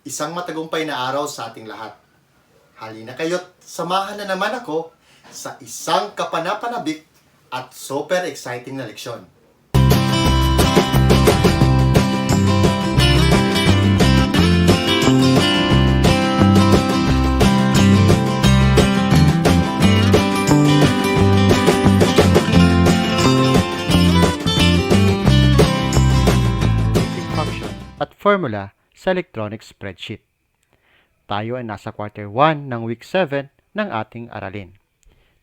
Isang matagumpay na araw sa ating lahat. Halina kayo't samahan na naman ako sa isang kapanapanabik at super exciting na leksyon. Basic function at formula sa electronic spreadsheet. Tayo ay nasa quarter 1 ng week 7 ng ating aralin.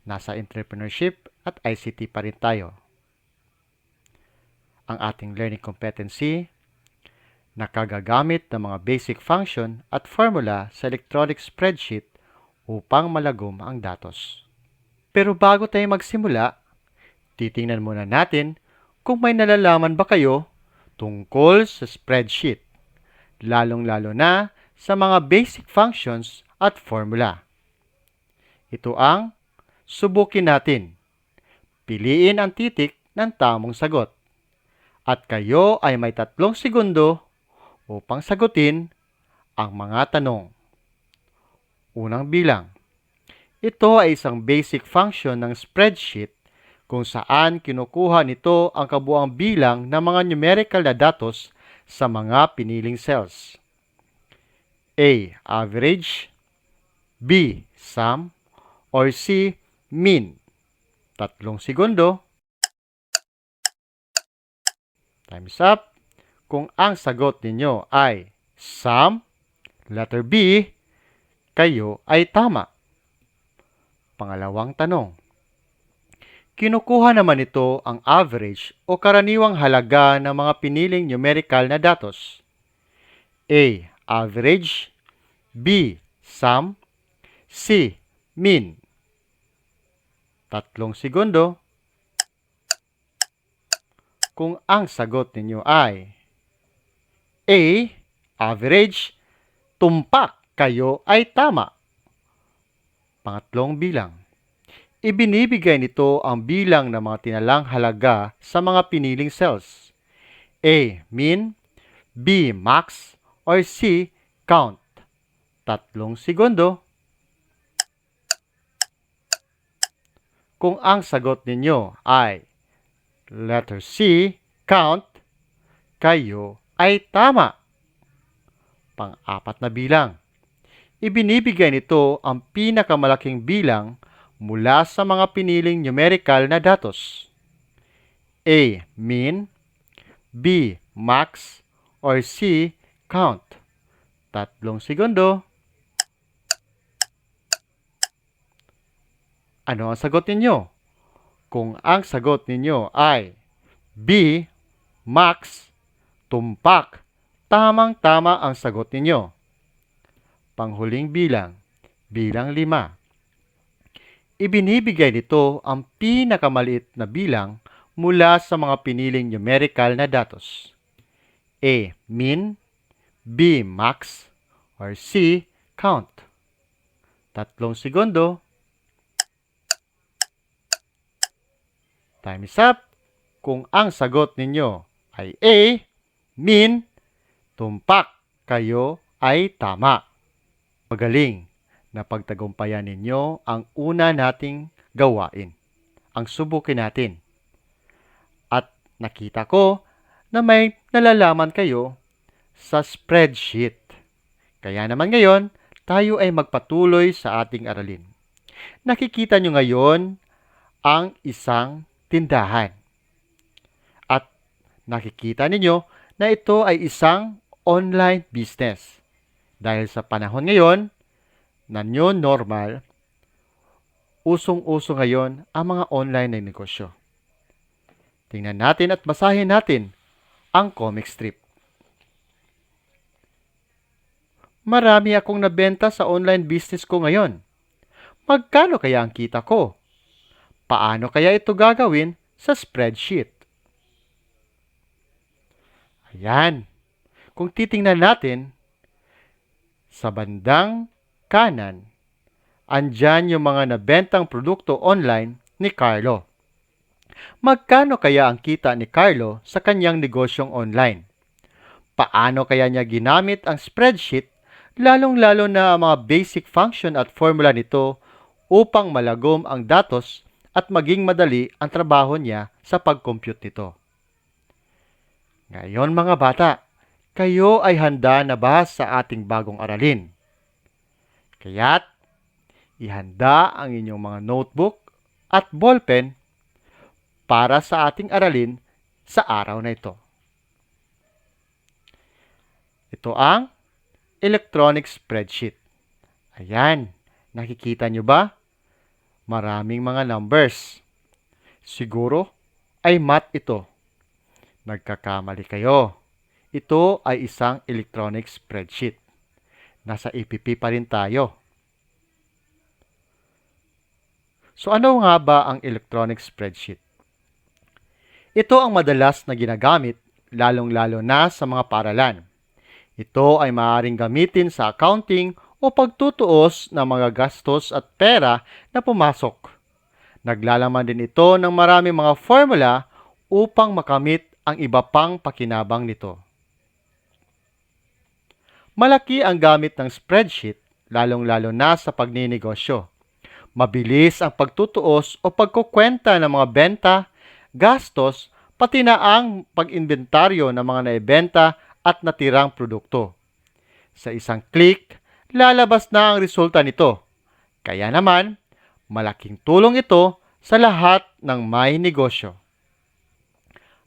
Nasa entrepreneurship at ICT pa rin tayo. Ang ating learning competency, nakagagamit ng mga basic function at formula sa electronic spreadsheet upang malagom ang datos. Pero bago tayo magsimula, titingnan muna natin kung may nalalaman ba kayo tungkol sa spreadsheet, lalong-lalo na sa mga basic functions at formula. Ito ang subukin natin. Piliin ang titik ng tamang sagot. At kayo ay may 3 segundo upang sagutin ang mga tanong. Unang bilang. Ito ay isang basic function ng spreadsheet kung saan kinukuha nito ang kabuang bilang ng mga numerical na datos sa mga piniling cells. A. Average, B. Sum, or C. Mean. 3 segundo. Time's up. Kung ang sagot ninyo ay sum, letter B, kayo ay tama. Pangalawang tanong. Kinukuha naman ito ang average o karaniwang halaga ng mga piniling numerical na datos. A. Average, B. Sum, C. Mean. 3 segundo. Kung ang sagot ninyo ay A. Average, tumpak, kayo ay tama. Pangatlong bilang. Ibinibigay nito ang bilang ng mga tinalang halaga sa mga piniling cells. A. Mean, B. Max, or C. Count. 3 segundo. Kung ang sagot ninyo ay letter C, count, kayo ay tama. Pang-4 na bilang. Ibinibigay nito ang pinakamalaking bilang mula sa mga piniling numerical na datos. A. Mean, B. Max, or C. Count. 3 segundo. Ano ang sagot ninyo? Kung ang sagot ninyo ay B. Max, tumpak, tamang-tama ang sagot ninyo. Panghuling bilang, bilang 5. Ibinibigay nito ang pinakamaliit na bilang mula sa mga piniling numerical na datos. A. Mean, B. Max, or C. Count. 3 segundo. Time is up. Kung ang sagot ninyo ay A. Mean, tumpak, kayo ay tama. Magaling na pagtagumpayan ninyo ang una nating gawain, ang subukin natin. At nakita ko na may nalalaman kayo sa spreadsheet. Kaya naman ngayon, tayo ay magpatuloy sa ating aralin. Nakikita nyo ngayon ang isang tindahan. At nakikita ninyo na ito ay isang online business. Dahil sa panahon ngayon, na new normal, usong-uso ngayon ang mga online na negosyo. Tingnan natin at basahin natin ang comic strip. Marami akong nabenta sa online business ko ngayon. Magkano kaya ang kita ko? Paano kaya ito gagawin sa spreadsheet? Ayan. Kung titingnan natin, sa bandang kanan, andyan yung mga nabentang produkto online ni Carlo. Magkano kaya ang kita ni Carlo sa kanyang negosyong online? Paano kaya niya ginamit ang spreadsheet lalong-lalo na ang mga basic function at formula nito upang malagom ang datos at maging madali ang trabaho niya sa pag-compute nito. Ngayon mga bata, kayo ay handa na ba sa ating bagong aralin? Kaya't ihanda ang inyong mga notebook at ballpen para sa ating aralin sa araw na ito. Ito ang electronic spreadsheet. Ayan, nakikita nyo ba? Maraming mga numbers. Siguro ay math ito. Nagkakamali kayo. Ito ay isang electronic spreadsheet. Nasa EPP pa rin tayo. So ano nga ba ang electronic spreadsheet? Ito ang madalas na ginagamit lalong-lalo na sa mga paaralan. Ito ay maaaring gamitin sa accounting o pagtutuos ng mga gastos at pera na pumasok. Naglalaman din ito ng maraming mga formula upang makamit ang iba pang pakinabang nito. Malaki ang gamit ng spreadsheet, lalong-lalo na sa pagninegosyo. Mabilis ang pagtutuos o pagkukwenta ng mga benta, gastos, pati na ang pag-inventaryo ng mga naibenta at natirang produkto. Sa isang click, lalabas na ang resulta nito. Kaya naman, malaking tulong ito sa lahat ng may negosyo.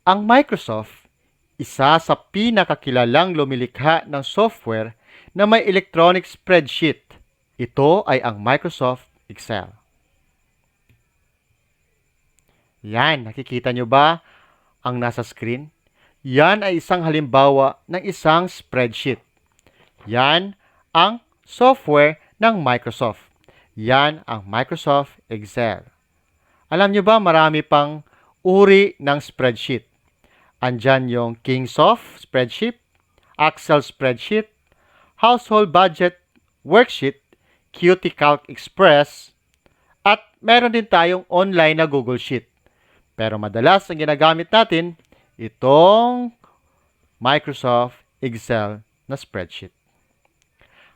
Ang Microsoft, isa sa pinakakilalang lumilikha ng software na may electronic spreadsheet. Ito ay ang Microsoft Excel. Yan, nakikita nyo ba ang nasa screen? Yan ay isang halimbawa ng isang spreadsheet. Yan ang software ng Microsoft. Yan ang Microsoft Excel. Alam nyo ba marami pang uri ng spreadsheet? Andyan yung Kingsoft spreadsheet, Excel spreadsheet, Household Budget Worksheet, Qt Calc Express, at meron din tayong online na Google Sheet. Pero madalas ang ginagamit natin, itong Microsoft Excel na spreadsheet.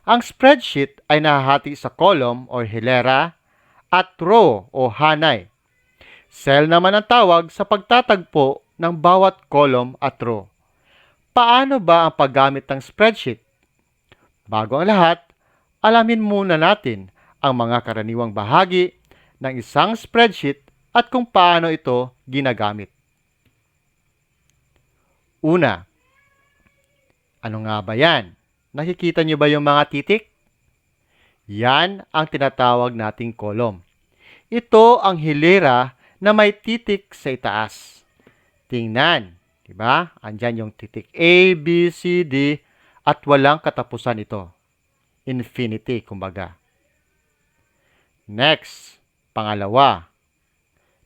Ang spreadsheet ay nahahati sa column o hilera at row o hanay. Cell naman ang tawag sa pagtatagpo ng bawat column at row. Paano ba ang paggamit ng spreadsheet? Bago ang lahat, alamin muna natin ang mga karaniwang bahagi ng isang spreadsheet at kung paano ito ginagamit. Una, ano nga ba yan? Nakikita niyo ba yung mga titik? Yan ang tinatawag nating column. Ito ang hilera na may titik sa itaas. Tingnan, di ba? Andyan yung titik A, B, C, D at walang katapusan ito. Infinity, kumbaga. Next, pangalawa.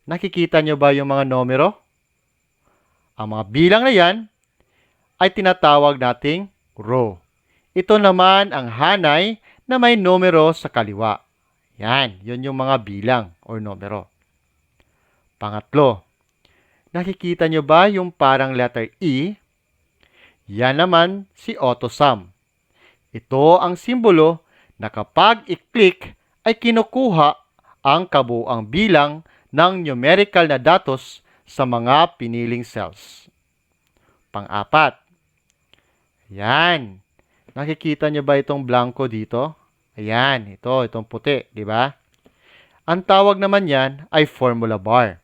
Nakikita nyo ba yung mga numero? Ang mga bilang na yan ay tinatawag nating row. Ito naman ang hanay na may numero sa kaliwa. Yan, yun yung mga bilang or numero. Pangatlo, nakikita nyo ba yung parang letter E? Yan naman si AutoSum. Ito ang simbolo na kapag i-click ay kinukuha ang kabuuang bilang ng numerical na datos sa mga piniling cells. Pang-apat, yan. Nakikita nyo ba itong blanco dito? Ayan, itong puti, di ba? Ang tawag naman yan ay formula bar.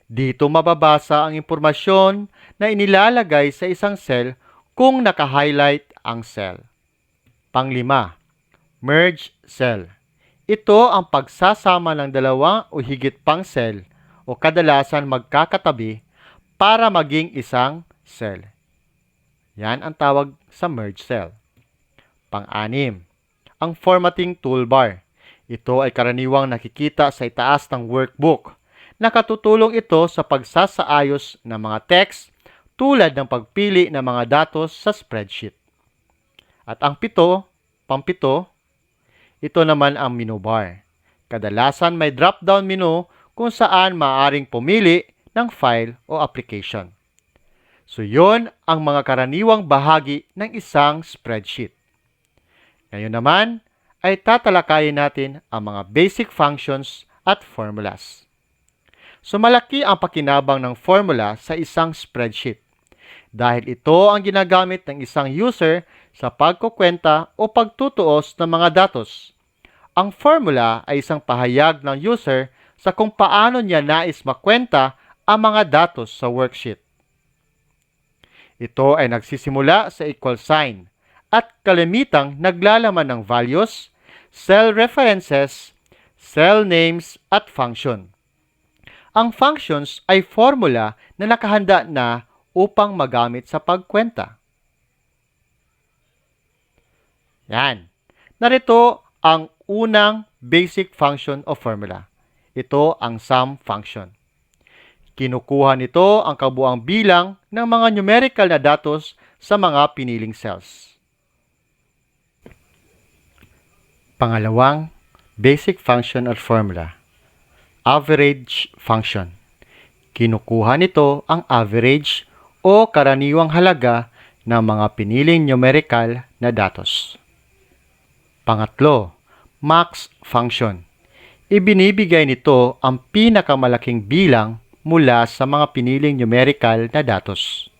Dito mababasa ang impormasyon na inilalagay sa isang cell kung naka-highlight ang cell. Panglima, merge cell. Ito ang pagsasama ng dalawa o higit pang cell o kadalasan magkakatabi para maging isang cell. Yan ang tawag sa merge cell. Pang-anim, ang formatting toolbar. Ito ay karaniwang nakikita sa itaas ng workbook. Nakatutulong ito sa pagsasaayos ng mga text tulad ng pagpili ng mga datos sa spreadsheet. At ang pang-pito, ito naman ang menu bar. Kadalasan may drop-down menu kung saan maaaring pumili ng file o application. So yun ang mga karaniwang bahagi ng isang spreadsheet. Ngayon naman ay tatalakayin natin ang mga basic functions at formulas. So malaki ang pakinabang ng formula sa isang spreadsheet dahil ito ang ginagamit ng isang user sa pagkukwenta o pagtutuos ng mga datos. Ang formula ay isang pahayag ng user sa kung paano niya nais makwenta ang mga datos sa worksheet. Ito ay nagsisimula sa equal sign at kalimitang naglalaman ng values, cell references, cell names at function. Ang functions ay formula na nakahanda na upang magamit sa pagkwenta. Yan. Narito ang unang basic function o formula. Ito ang sum function. Kinukuha nito ang kabuang bilang ng mga numerical na datos sa mga piniling cells. Pangalawang basic function or formula, average function. Kinukuha nito ang average o karaniwang halaga ng mga piniling numerical na datos. Pangatlo, max function. Ibinibigay nito ang pinakamalaking bilang mula sa mga piniling numerical na datos.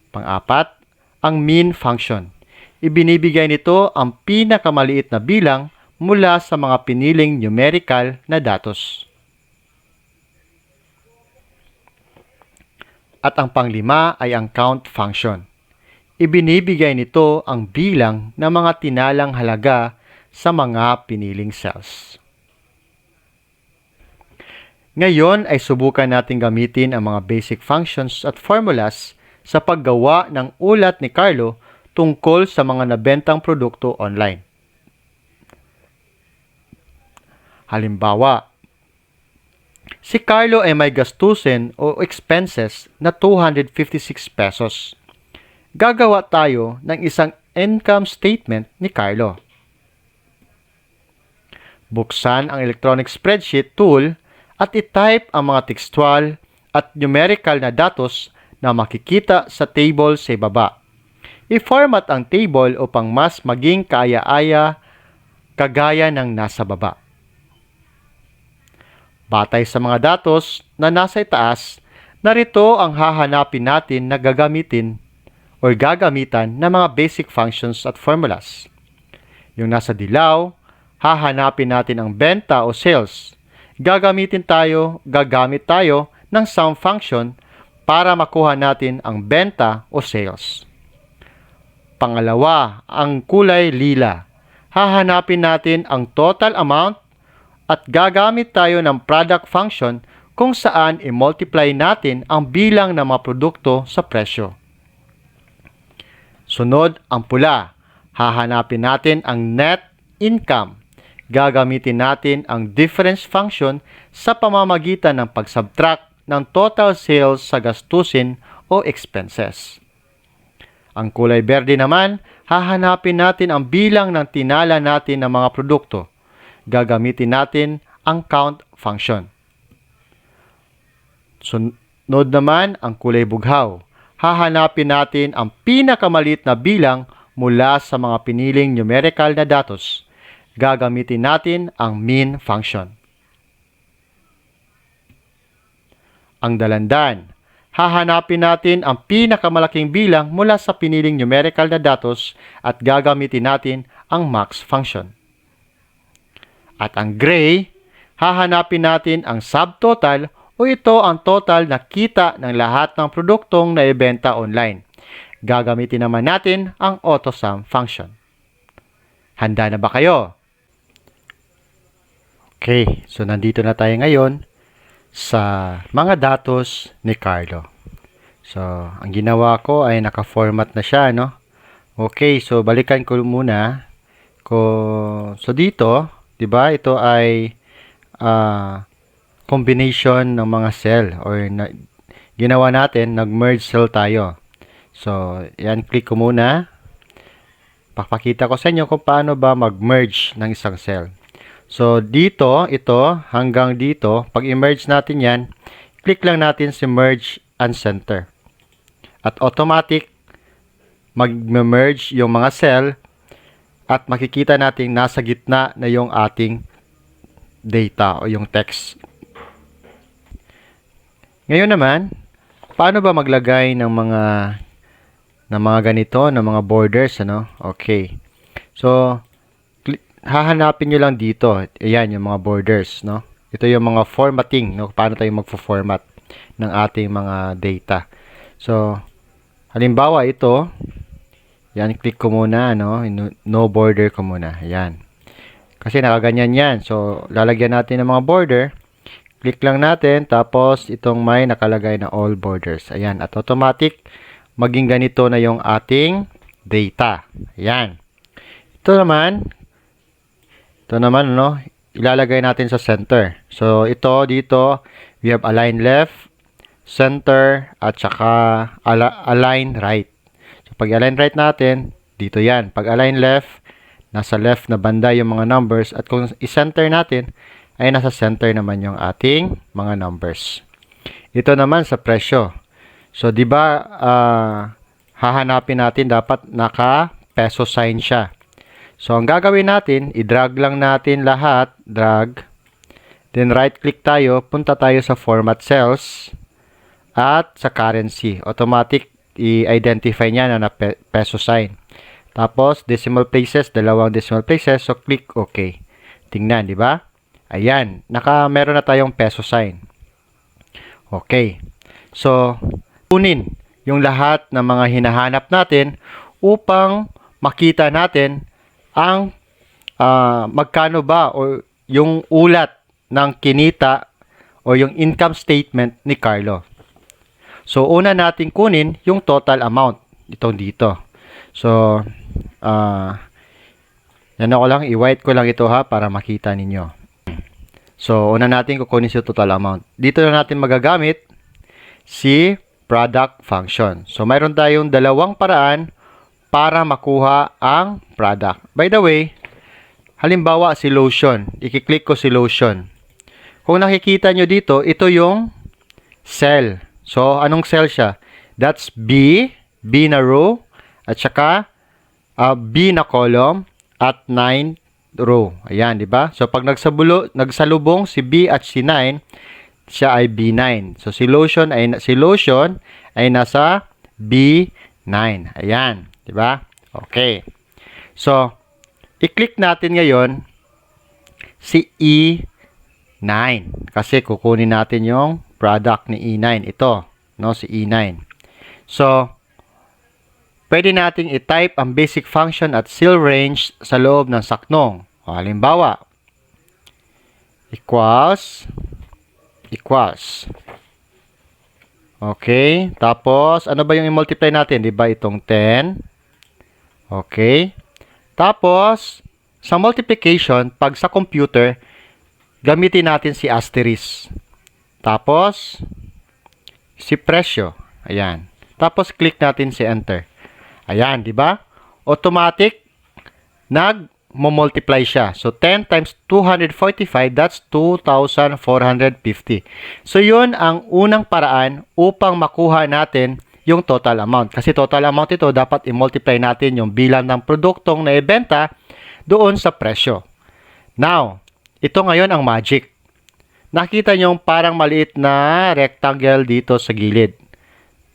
Pang-apat, ang min function. Ibinibigay nito ang pinakamaliit na bilang mula sa mga piniling numerical na datos. At ang panglima ay ang count function. Ibinibigay nito ang bilang ng mga tinalang halaga sa mga piniling cells. Ngayon ay subukan natin gamitin ang mga basic functions at formulas sa paggawa ng ulat ni Carlo tungkol sa mga nabentang produkto online. Halimbawa, si Carlo ay may gastusin o expenses na 256 pesos. Gagawa tayo ng isang income statement ni Carlo. Buksan ang electronic spreadsheet tool at i-type ang mga textual at numerical na datos na makikita sa table sa ibaba. I-format ang table upang mas maging kaaya-aya kagaya ng nasa baba. Batay sa mga datos na nasa itaas, narito ang hahanapin natin na gagamitan ng mga basic functions at formulas. Yung nasa dilaw, hahanapin natin ang benta o sales. Gagamit tayo ng sum function para makuha natin ang benta o sales. Pangalawa, ang kulay lila. Hahanapin natin ang total amount at gagamit tayo ng product function kung saan i-multiply natin ang bilang ng mga produkto sa presyo. Sunod, ang pula. Hahanapin natin ang net income. Gagamitin natin ang difference function sa pamamagitan ng pag-subtract ng total sales sa gastusin o expenses. Ang kulay berde naman, hahanapin natin ang bilang ng tinala natin ng mga produkto. Gagamitin natin ang count function. Sunod naman ang kulay bughaw. Hahanapin natin ang pinakamaliit na bilang mula sa mga piniling numerical na datos. Gagamitin natin ang min function. Ang dalandan. Hahanapin natin ang pinakamalaking bilang mula sa piniling numerical na datos at gagamitin natin ang max function. At ang gray, hahanapin natin ang subtotal o ito ang total na kita ng lahat ng produktong naibenta online. Gagamitin naman natin ang AutoSum function. Handa na ba kayo? Okay, so nandito na tayo ngayon sa mga datos ni Carlo. So, ang ginawa ko ay naka-format na siya, no? Okay, so balikan ko muna. So dito, 'di ba? Ito ay combination ng mga cell or ginawa natin, nag-merge cell tayo. So, yan, click ko muna. Papakita ko sa inyo kung paano ba mag-merge ng isang cell. So, dito, ito, hanggang dito, pag i-merge natin yan, click lang natin si merge and center. At automatic, mag-merge yung mga cell at makikita natin nasa gitna na yung ating data o yung text. Ngayon naman, paano ba maglagay ng mga ganito, ng mga borders, ano? Okay. So, hahanapin nyo lang dito. Ayan, yung mga borders, no? Ito yung mga formatting, no? Paano tayo magfo-format ng ating mga data. So, halimbawa ito, yan, click ko muna, no? No border ko muna. Ayan. Kasi nakaganyan yan. So, lalagyan natin ng mga border. Click lang natin, tapos itong may nakalagay na all borders. Ayan, at automatic, maging ganito na yung ating data. Ayan. Ito naman, no, ilalagay natin sa center. So, ito, dito, we have align left, center, at saka align right. So, pag align right natin, dito yan. Pag align left, nasa left na banda yung mga numbers. At kung i-center natin, ay nasa center naman yung ating mga numbers. Ito naman sa presyo. So, di ba, hahanapin natin dapat naka-peso sign siya. So, ang gagawin natin, i-drag lang natin lahat, drag. Then, right-click tayo, punta tayo sa Format Cells at sa Currency. Automatic, i-identify niya na peso sign. Tapos, decimal places, dalawang decimal places. So, click OK. Tingnan, di ba? Ayan, meron na tayong peso sign. Okay. So, kunin yung lahat ng mga hinahanap natin upang makita natin ang magkano ba o yung ulat ng kinita o yung income statement ni Carlo. So, una natin kunin yung total amount. Itong dito. So, yan ako lang, i-white ko lang ito ha para makita ninyo. So, una natin kukunin si total amount. Dito na natin magagamit si product function. So, mayroon tayong dalawang paraan para makuha ang product. By the way, halimbawa si lotion. I-click ko si lotion. Kung nakikita nyo dito, ito yung cell. So, anong cell siya? That's B na row, at saka B na column, at 9 row. Ayan, di ba? So, pag nagsalubong si B at si 9, siya ay B9. So, si lotion ay nasa B9. Ayan, di ba? Okay. So, i-click natin ngayon si E9 kasi kukunin natin yung product ni E9. Ito, no, si E9. So, pwede nating i-type ang basic function at cell range sa loob ng saknong. O, halimbawa, equals. Okay. Tapos, ano ba yung i-multiply natin? Diba itong 10? Okay. Tapos, sa multiplication, pag sa computer, gamitin natin si asterisk. Tapos, si presyo. Ayan. Tapos, click natin si enter. Ayan, di ba? Automatic, nag-multiply siya. So, 10 times 245, that's 2,450. So, yun ang unang paraan upang makuha natin yung total amount. Kasi total amount ito, dapat i-multiply natin yung bilang ng produktong naibenta doon sa presyo. Now, ito ngayon ang magic. Nakita nyo parang maliit na rectangle dito sa gilid.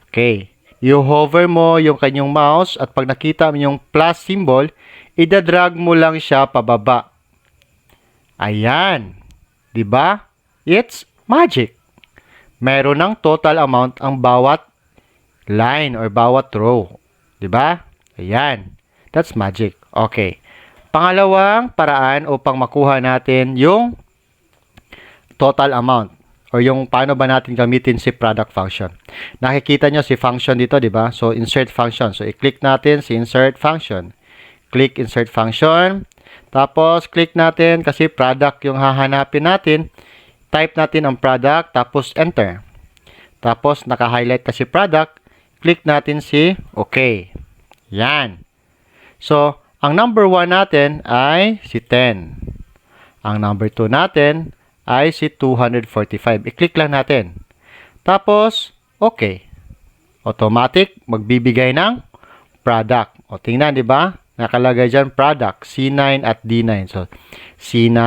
Okay. I-hover mo yung kanyang mouse at pag nakita mo yung plus symbol, idadrag mo lang siya pababa. Ayan. Diba? It's magic. Meron ng total amount ang bawat line or bawat row. Diba? Ayan. That's magic. Okay. Pangalawang paraan upang makuha natin yung total amount or yung paano ba natin gamitin si product function. Nakikita nyo si function dito, di ba? So, insert function. So, i-click natin si insert function. Click insert function. Tapos, click natin kasi product yung hahanapin natin. Type natin ang product, tapos enter. Tapos, naka-highlight na si product. Click natin si OK. Yan. So, ang number 1 natin ay si 10. Ang number 2 natin ay si 245. I-click lang natin. Tapos, okay. Automatic, magbibigay ng product. O, tingnan, di ba? Nakalagay dyan, product, C9 at D9. So, C9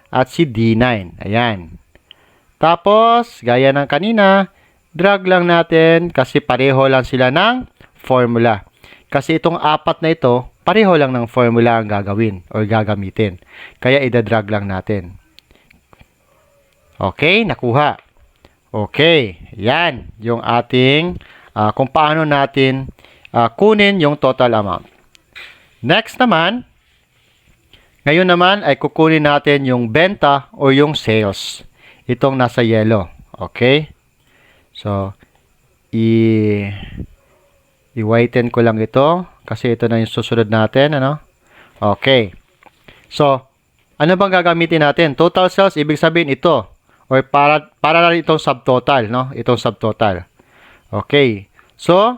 at si D9. Ayan. Tapos, gaya ng kanina, drag lang natin kasi pareho lang sila ng formula. Kasi itong apat na ito, pareho lang ng formula ang gagawin or gagamitin. Kaya ida-drag lang natin. Okay, nakuha. Okay, yan yung ating kung paano natin kunin yung total amount. Next naman, ngayon naman ay kukunin natin yung benta o yung sales. Itong nasa yellow. Okay? So, i-whiten ko lang ito kasi ito na yung susunod natin. Ano? Okay. So, ano bang gagamitin natin? Total sales, ibig sabihin ito. Or para na rin itong subtotal. No? Itong subtotal. Okay. So,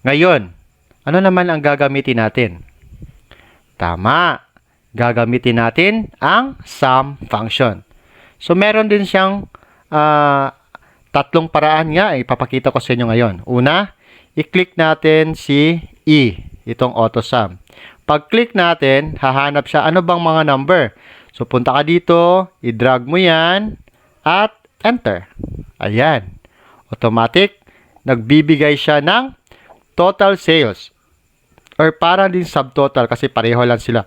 ngayon, ano naman ang gagamitin natin? Tama. Gagamitin natin ang sum function. So, meron din siyang tatlong paraan nga. Ipapakita ko sa inyo ngayon. Una, i-click natin si E, itong AutoSum. Pag-click natin, hahanap siya ano bang mga number. So, punta ka dito, i-drag mo yan, at enter. Ayan. Automatic, nagbibigay siya ng total sales. Or parang din subtotal kasi pareho lang sila.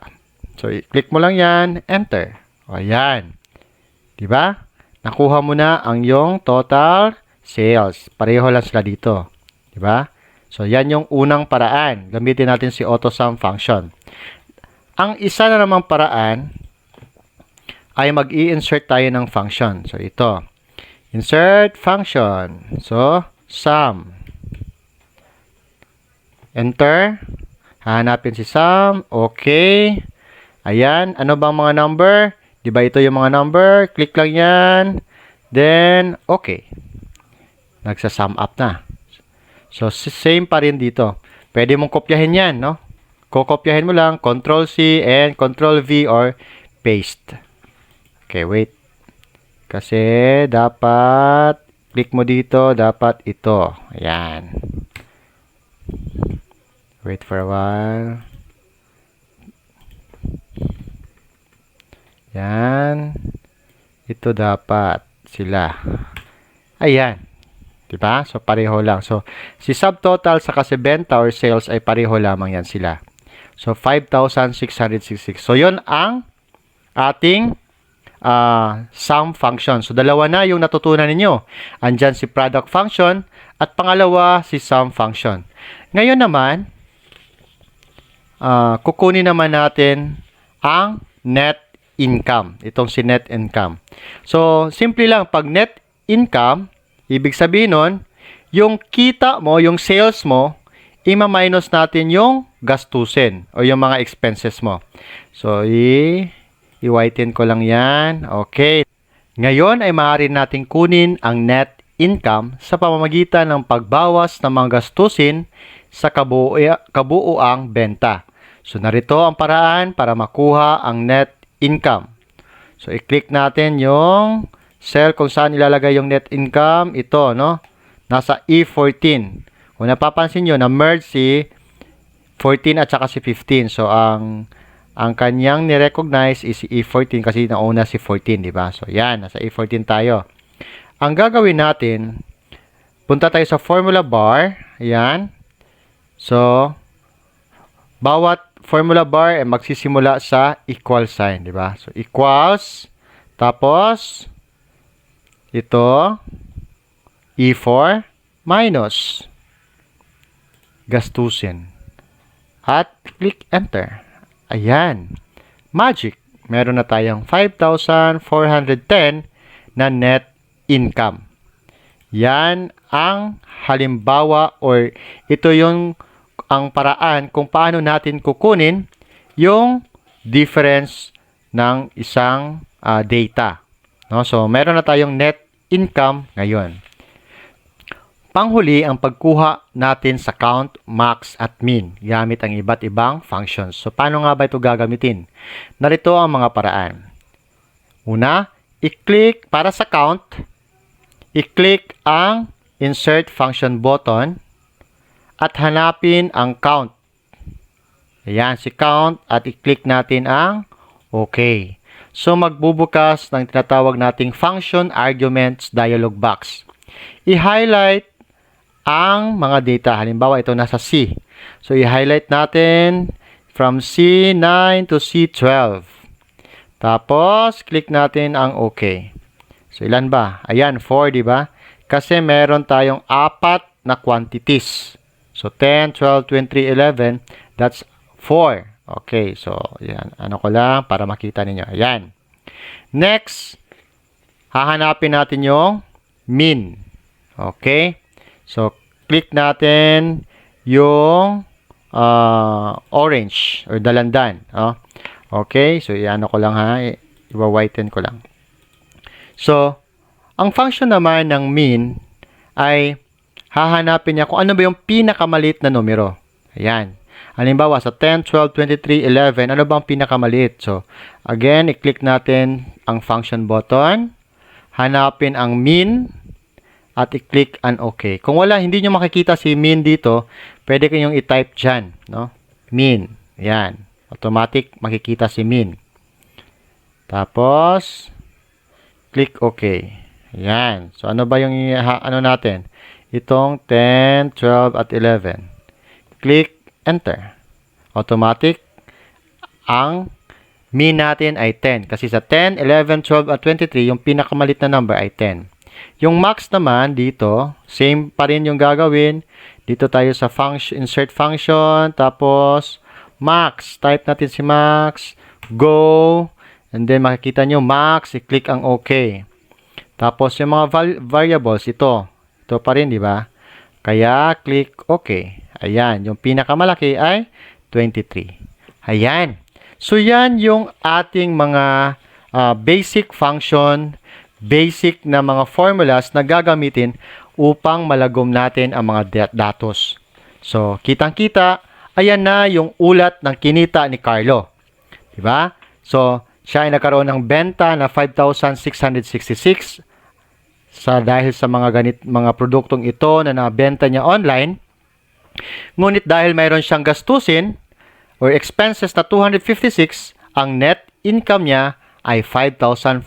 So, i-click mo lang yan, enter. O, ayan. Diba? Nakuha mo na ang yung total sales. Pareho lang sila dito. Diba? So, yan yung unang paraan. Gamitin natin si AutoSum function. Ang isa na namang paraan ay mag-i-insert tayo ng function. So, ito. Insert function. So, sum. Enter. Hahanapin si sum. Okay. Ayan. Ano bang mga number? Diba ito yung mga number? Click lang yan. Then, okay. Nagsa-sum up na. So, same pa rin dito. Pwede mong kopyahin yan, no? Kokopyahin mo lang. Ctrl-C and Ctrl-V or paste. Okay, wait. Kasi, dapat, click mo dito, dapat ito. Ayan. Wait for a while. Yan. Ito dapat sila. Ayan. Diba? So, pareho lang. So, si subtotal sa kasi benta or sales ay pareho lamang yan sila. So, 5,666. So, yun ang ating sum function. So, dalawa na yung natutunan ninyo. Andyan si product function at pangalawa si sum function. Ngayon naman, kukunin naman natin ang net income. Itong si net income. So, simple lang. Pag net income, ibig sabihin nun, yung kita mo, yung sales mo, ima-minus natin yung gastusin o yung mga expenses mo. So, i-whiten ko lang yan. Okay. Ngayon ay maaari natin kunin ang net income sa pamamagitan ng pagbawas ng mga gastusin sa kabuuang benta. So, narito ang paraan para makuha ang net income. So, i-click natin yung cell kung saan ilalagay yung net income. Ito, no? Nasa E14. Kung napapansin nyo, na-merge si 14 at saka si 15. So, ang kanyang ni-recognize is si E14 kasi nauna si 14, di ba? So, yan. Nasa E14 tayo. Ang gagawin natin, punta tayo sa formula bar. Yan. So, bawat formula bar ay magsisimula sa equal sign, di ba? So, equals, tapos, ito, E4, minus, gastusin. At, click enter. Ayan. Magic. Meron na tayong 5,410 na net income. Yan ang halimbawa or ito yung ang paraan kung paano natin kukunin yung difference ng isang data. No? So, meron na tayong net income ngayon. Panghuli ang pagkuha natin sa count, max, at min gamit ang iba't ibang functions. So, paano nga ba ito gagamitin? Narito ang mga paraan. Una, i-click para sa count, i-click ang insert function button at hanapin ang count. Ayan, si count at i-click natin ang OK. So, magbubukas ng tinatawag nating function arguments dialog box. I-highlight ang mga data. Halimbawa, ito nasa C. So, i-highlight natin from C9 to C12. Tapos, click natin ang OK. So, ilan ba? Ayan, 4, di ba? Kasi meron tayong 4 na quantities. So, 10, 12, 23, 11, that's 4. Okay, so, yan. Ano ko lang para makita ninyo. Ayan. Next, hahanapin natin yung min. Okay? So, click natin yung orange or dalandan. Okay, so iano ko lang ha. Iwa-whiten ko lang. So, ang function naman ng min ay hahanapin niya kung ano ba yung pinakamaliit na numero. Ayan. Halimbawa, sa 10, 12, 23, 11, ano ba ang pinakamaliit? So, again, i-click natin ang function button. Hanapin ang min at i-click ang OK. Kung wala, hindi nyo makikita si min dito, pwede kayong i-type dyan. No? Min. Ayan. Automatic makikita si min. Tapos, click OK. Ayan. So, ano ba yung ano natin? Itong 10, 12, at 11. Click Enter. Automatic, ang min natin ay 10. Kasi sa 10, 11, 12, at 23, yung pinakamalit na number ay 10. Yung max naman dito, same pa rin yung gagawin. Dito tayo sa function, insert function, tapos max. Type natin si max, go, and then makikita nyo max, i-click ang OK. Tapos yung mga variables, ito pa rin, di ba? Kaya click OK. Ayan, yung pinakamalaki ay 23. Ayan. So yan yung ating mga basic function, basic na mga formulas na gagamitin upang malagom natin ang mga datos. So, kitang-kita, ayan na yung ulat ng kinita ni Carlo. Diba? So, siya ay nagkaroon ng benta na 5,666 dahil sa mga produktong ito na nabenta niya online. Ngunit dahil mayroon siyang gastusin or expenses na 256, ang net income niya ay 5,410.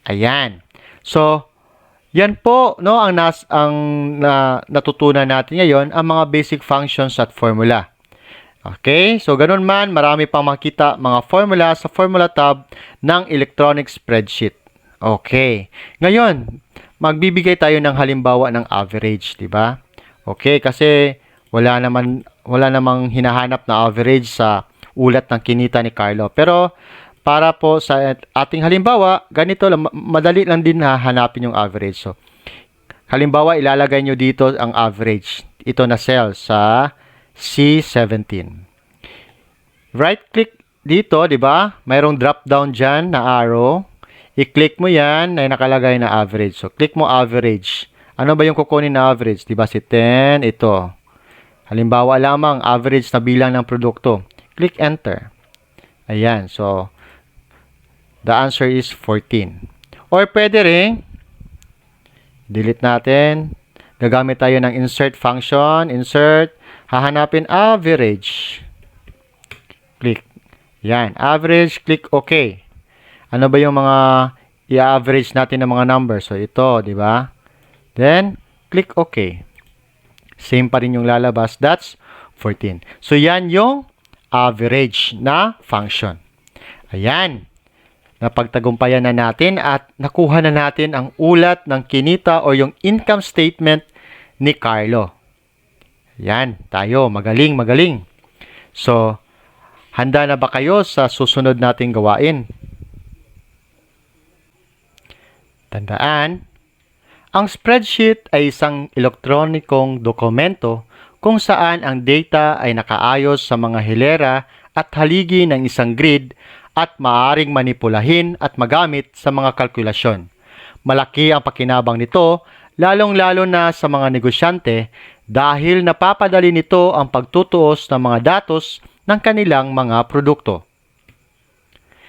Ayan. So, yan po no ang natutunan natin ngayon, ang mga basic functions at formula. Okay? So, ganun man, marami pang makita mga formula sa formula tab ng electronic spreadsheet. Okay. Ngayon, magbibigay tayo ng halimbawa ng average, di ba? Okay, kasi wala namang hinahanap na average sa ulat ng kinita ni Carlo. Pero para po sa ating halimbawa, ganito lang, madali lang din hanapin yung average. So, halimbawa, ilalagay nyo dito ang average. Ito na cell sa C17. Right click dito, di ba? Mayroong drop down dyan na arrow. I-click mo yan na nakalagay na average. So, click mo average. Ano ba yung kukunin na average? Diba si 10? Ito. Halimbawa lamang, average na bilang ng produkto. Click Enter. Ayan. So, the answer is 14. Or pwede rin, delete natin. Gagamit tayo ng insert function. Insert. Hahanapin average. Click. Yan. Average. Click OK. Ano ba yung mga i-average natin ng mga numbers? So, ito. Diba? Then, click OK. Same pa rin yung lalabas. That's 14. So, yan yung average na function. Ayan. Napagtagumpayan na natin at nakuha na natin ang ulat ng kinita o yung income statement ni Carlo. Ayan. Tayo. Magaling, magaling. So, handa na ba kayo sa susunod nating gawain? Tandaan, ang spreadsheet ay isang elektronikong dokumento kung saan ang data ay nakaayos sa mga hilera at haligi ng isang grid at maaaring manipulahin at magamit sa mga kalkulasyon. Malaki ang pakinabang nito, lalong-lalo na sa mga negosyante dahil napapadali nito ang pagtutuos ng mga datos ng kanilang mga produkto.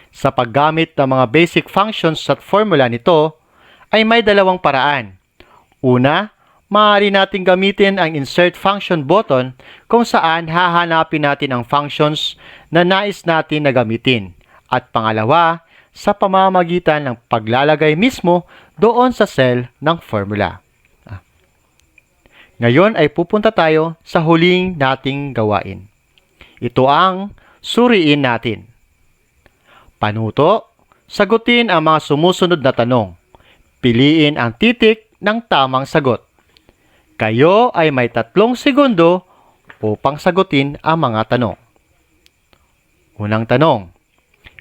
Sa paggamit ng mga basic functions at formula nito, ay may dalawang paraan. Una, maaari natin gamitin ang insert function button kung saan hahanapin natin ang functions na nais natin na gamitin. At pangalawa, sa pamamagitan ng paglalagay mismo doon sa cell ng formula. Ngayon ay pupunta tayo sa huling nating gawain. Ito ang suriin natin. Panuto, sagutin ang mga sumusunod na tanong. Piliin ang titik ng tamang sagot. Kayo ay may 3 segundo upang sagutin ang mga tanong. Unang tanong.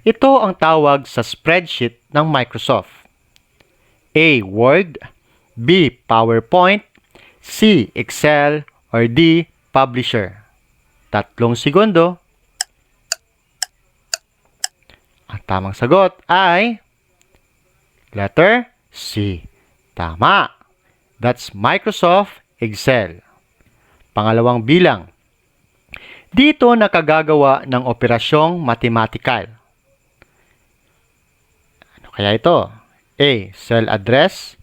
Ito ang tawag sa spreadsheet ng Microsoft. A. Word, B. PowerPoint, C. Excel, or D. Publisher. 3 segundo. Ang tamang sagot ay letter C. Tama. That's Microsoft Excel. Pangalawang bilang. Dito nakagagawa ng operasyong matematikal. Ano kaya ito? A. Cell address,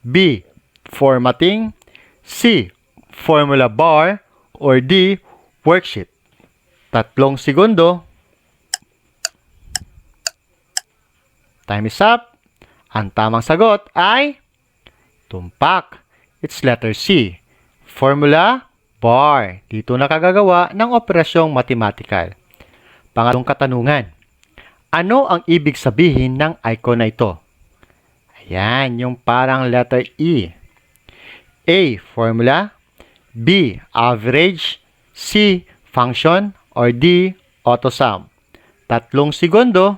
B. Formatting, C. Formula bar, or D. Worksheet. 3 segundo. Time is up. Ang tamang sagot ay tumpak. It's letter C. Formula bar. Dito nakagagawa ng operasyong matematikal. Pangalawang katanungan. Ano ang ibig sabihin ng icon na ito? Ayan, yung parang letter E. A. Formula, B. Average, C. Function, or D. AutoSum. 3 segundo.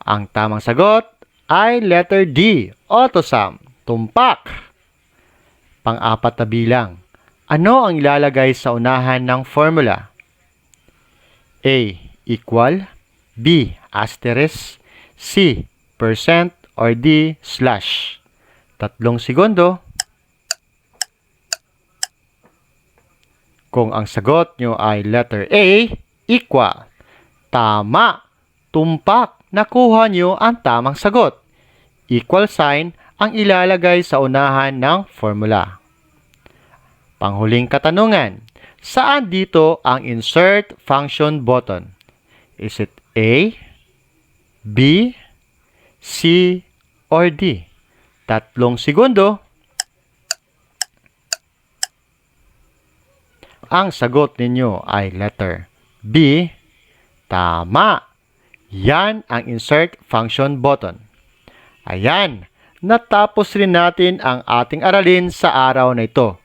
Ang tamang sagot ay letter D. AutoSum. Tumpak. Pang-4 na bilang. Ano ang ilalagay sa unahan ng formula? A. Equal, B. Asterisk, C. Percent, or D. Slash. 3 segundo. Kung ang sagot nyo ay letter A, equal. Tama. Tumpak. Nakuha nyo ang tamang sagot. Equal sign ang ilalagay sa unahan ng formula. Panghuling katanungan. Saan dito ang insert function button? Is it A, B, C, or D? 3 segundo. Ang sagot ninyo ay letter B. Tama. Yan ang insert function button. Ayan, natapos rin natin ang ating aralin sa araw na ito.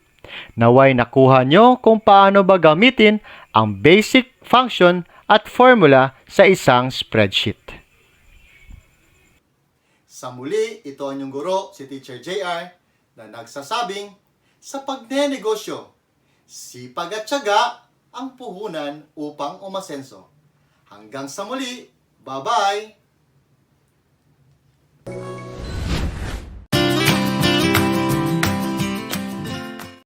Naway nakuha nyo kung paano ba gamitin ang basic function at formula sa isang spreadsheet. Sa muli, ito ang inyong guro, si Teacher JR, na nagsasabing, sa pagnenegosyo, sipag at tiyaga ang puhunan upang umasenso. Hanggang sa muli, bye-bye!